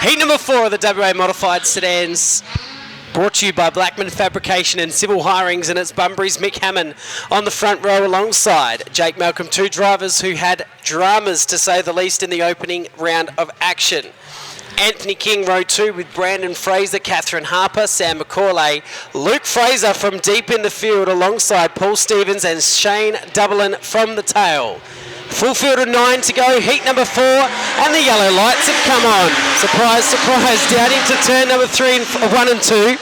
Heat number 4 of the WA Modified Sedans. Brought to you by Blackman Fabrication and Civil Hirings, and it's Bunbury's Mick Hammond on the front row alongside Jake Malcolm, two drivers who had dramas to say the least in the opening round of action. Anthony King, row 2 with Brandon Fraser, Catherine Harper, Sam McCauley, Luke Fraser from deep in the field alongside Paul Stevens and Shane Dublin from the tail. Full field of 9 to go, heat number 4, and the yellow lights have come on. Surprise, surprise, down into turn number 3 and 1 and 2.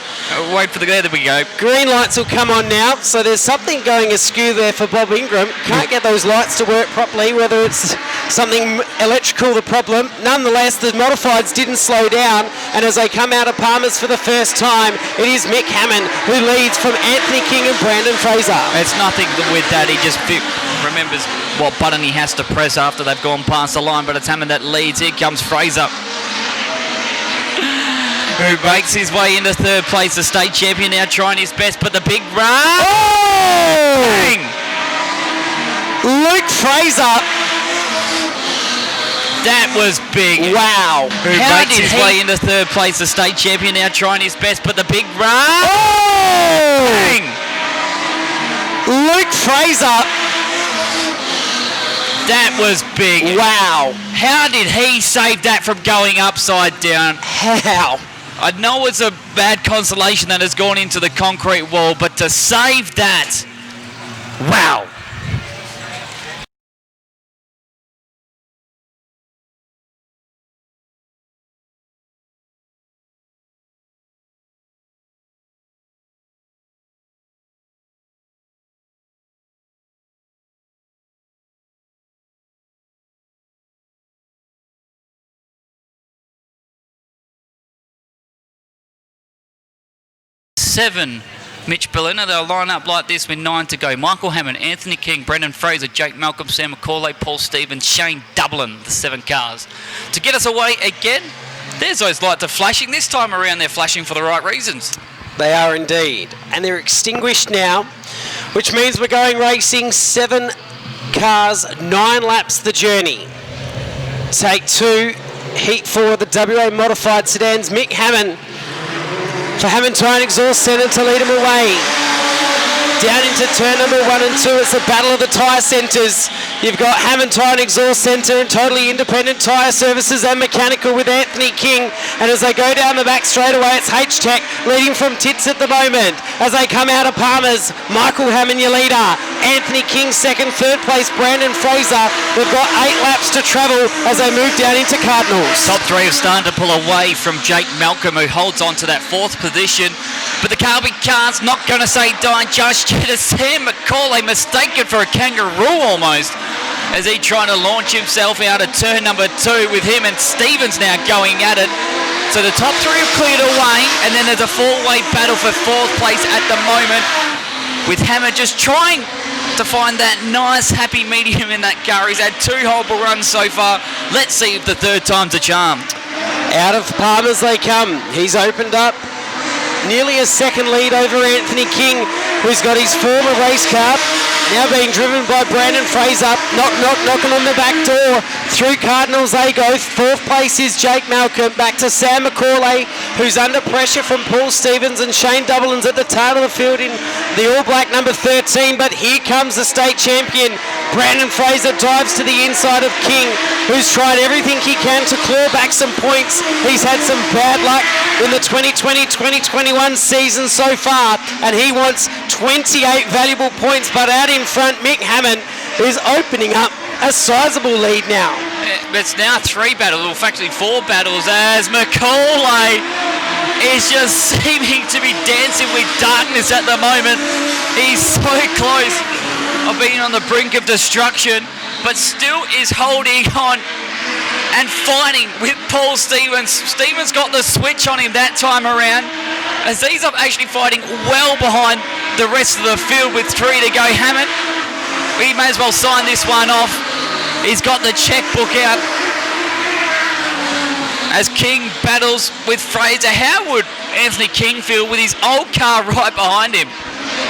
Wait for there we go. Green lights will come on now, so there's something going askew there for Bob Ingram. Can't get those lights to work properly, whether it's something electrical the problem. Nonetheless, the modifieds didn't slow down, and as they come out of Palmer's for the first time, it is Mick Hammond who leads from Anthony King and Brandon Fraser. It's nothing with that, he just remembers what button he has to press after they've gone past the line, but it's Hammond that leads. Here comes Fraser, who makes his way into third place. The state champion now trying his best, but the big run. Oh! Bang! Luke Fraser. That was big. Wow. Who makes his way into third place. The state champion now trying his best, but the big run. Oh! Bang! Luke Fraser. That was big. Wow. How did he save that from going upside down? How? I know it's a bad consolation that has gone into the concrete wall, but to save that, wow. Seven, Mitch Bellina. They'll line up like this with 9 to go. Michael Hammond, Anthony King, Brendan Fraser, Jake Malcolm, Sam McCauley, Paul Stevens, Shane Dublin, the 7 cars. To get us away again, there's those lights are flashing. This time around they're flashing for the right reasons. They are indeed. And they're extinguished now, which means we're going racing 7 cars, 9 laps the journey. Take 2, heat 4, the WA Modified Sedans. Mick Hammond for Hammond Tyre Exhaust Centre to lead them away. Down into turn number 1 and 2, it's a battle of the tyre centres. You've got Hammond Tyre Exhaust Centre and Totally Independent Tyre Services and Mechanical with Anthony King. And as they go down the back straight away, it's H-Tech leading from Tits at the moment. As they come out of Palmer's, Michael Hammond your leader. Anthony King second, third place Brandon Fraser. They've got 8 laps to travel as they move down into Cardinals. Top 3 are starting to pull away from Jake Malcolm, who holds on to that 4th position. But the Carby car's not going to say die just yet. As Sam McCauley, mistaken for a kangaroo almost, as he trying to launch himself out of turn number 2 with him and Stevens now going at it. So the top 3 have cleared away, and then there's a 4-way battle for 4th place at the moment, with Hammer just trying to find that nice happy medium in that car. He's had 2 horrible runs so far. Let's see if the 3rd time's a charm. Out of Palmer's they come. He's opened up nearly a second lead over Anthony King, who's got his former race car, now being driven by Brandon Fraser. Knocking on the back door. Through Cardinals they go. 4th place is Jake Malcolm. Back to Sam McCauley, who's under pressure from Paul Stevens, and Shane Dublin's at the tail of the field in the All Black number 13. But here comes the state champion. Brandon Fraser dives to the inside of King, who's tried everything he can to claw back some points. He's had some bad luck in the 2020-2021 season so far, and he wants 28 valuable points. But out in front, Mick Hammond is opening up a sizable lead now. It's now 3 battles, or actually 4 battles, as McCauley is just seeming to be dancing with darkness at the moment. He's so close of being on the brink of destruction, but still is holding on and fighting with Paul Stevens. Stevens got the switch on him that time around, as these are actually fighting well behind the rest of the field with 3 to go. Hammond, he may as well sign this one off. He's got the checkbook out as King battles with Fraser. How would Anthony King feel with his old car right behind him?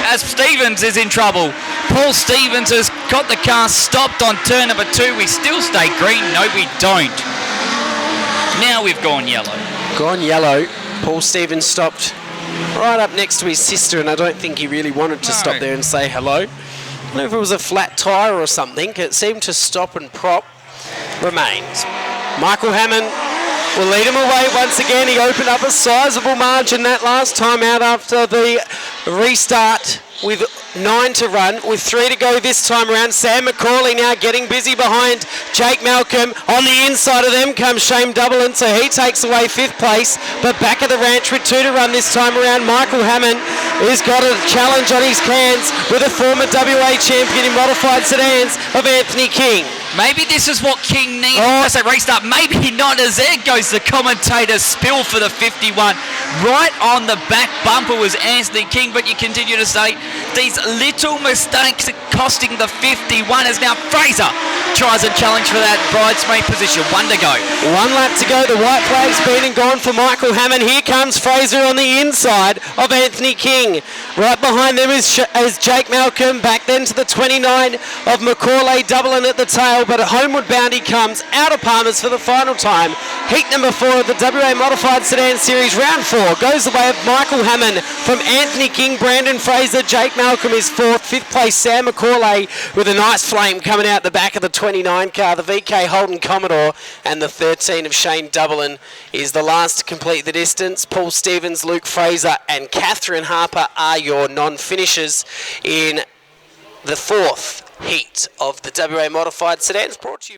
As Stevens is in trouble. Paul Stevens has got the car stopped on turn number 2. We still stay green. No, we don't. Now we've gone yellow. Gone yellow. Paul Stevens stopped right up next to his sister, and I don't think he really wanted to stop there and say hello. I don't know if it was a flat tyre or something. It seemed to stop and prop. Remains. Michael Hammond will lead him away once again. He opened up a sizable margin that last time out after the restart with 9 to run, with 3 to go this time around. Sam McCauley now getting busy behind Jake Malcolm. On the inside of them comes Shane Dublin, so he takes away 5th place. But back at the ranch with 2 to run this time around, Michael Hammond has got a challenge on his hands with a former WA champion in modified sedans of Anthony King. Maybe this is what King needs as they restart. Maybe not, as there goes the commentator spill for the 51. Right on the back bumper was Anthony King, but you continue to say these little mistakes are costing the 51 as now Fraser tries a challenge for that bridesmaid position. 1 to go. 1 lap to go. The white flag's been and gone for Michael Hammond. Here comes Fraser on the inside of Anthony King. Right behind them is Jake Malcolm. Back then to the 29 of Macaulay Dublin at the tail. But a homeward bound he comes out of Palmers for the final time. Heat number 4 of the WA Modified Sedan Series. Round 4 goes the way of Michael Hammond from Anthony King, Brandon Fraser. Jake Malcolm is 4th. 5th place Sam Macaulay with a nice flame coming out the back of the 29 car. The VK Holden Commodore and the 13 of Shane Dublin is the last to complete the distance. Paul Stevens, Luke Fraser and Catherine Harper are your non-finishers in the 4th heat of the WA Modified Sedans, brought to you